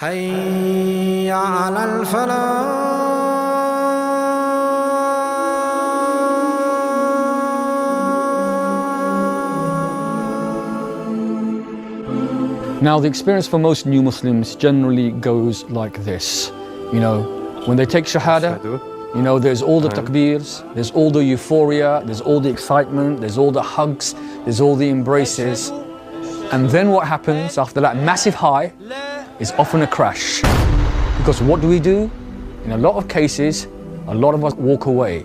حي على الفلاح. Now, the experience for most new Muslims generally goes like this. You know, when they take Shahada, you know, there's all the takbirs, there's all the euphoria, there's all the excitement, there's all the hugs, there's all the embraces. And then what happens after that massive high is often a crash. Because what do? In a lot of cases, a lot of us walk away.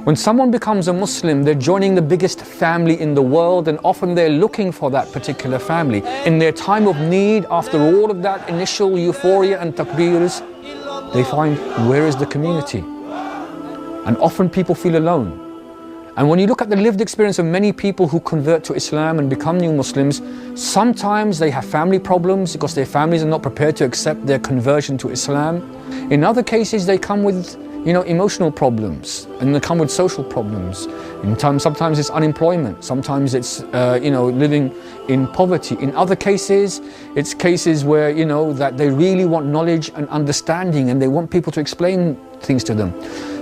When someone becomes a Muslim, they're joining the biggest family in the world, and often they're looking for that particular family. In their time of need, after all of that initial euphoria and takbirs, they find, where is the community? And often people feel alone. And when you look at the lived experience of many people who convert to Islam and become new Muslims, sometimes they have family problems because their families are not prepared to accept their conversion to Islam. In other cases, they come with emotional problems, and they come with social problems. Sometimes it's unemployment, sometimes it's living in poverty. In other cases, it's cases where that they really want knowledge and understanding, and they want people to explain things to them.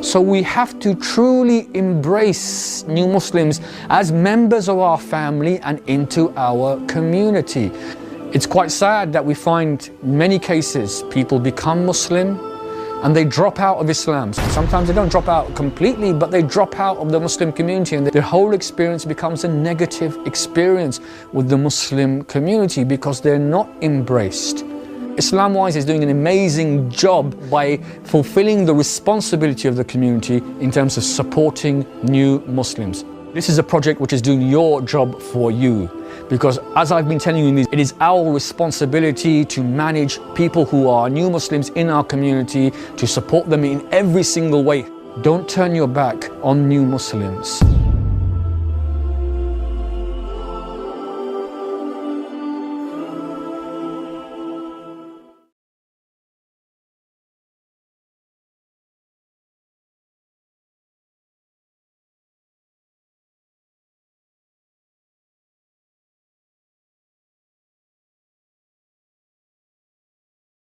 So we have to truly embrace new Muslims as members of our family and into our community. It's quite sad that we find many cases people become Muslim and they drop out of Islam. Sometimes they don't drop out completely, but they drop out of the Muslim community, and their whole experience becomes a negative experience with the Muslim community because they're not embraced. Islamwise is doing an amazing job by fulfilling the responsibility of the community in terms of supporting new Muslims. This is a project which is doing your job for you, because as I've been telling you, it is our responsibility to manage people who are new Muslims in our community, to support them in every single way. Don't turn your back on new Muslims.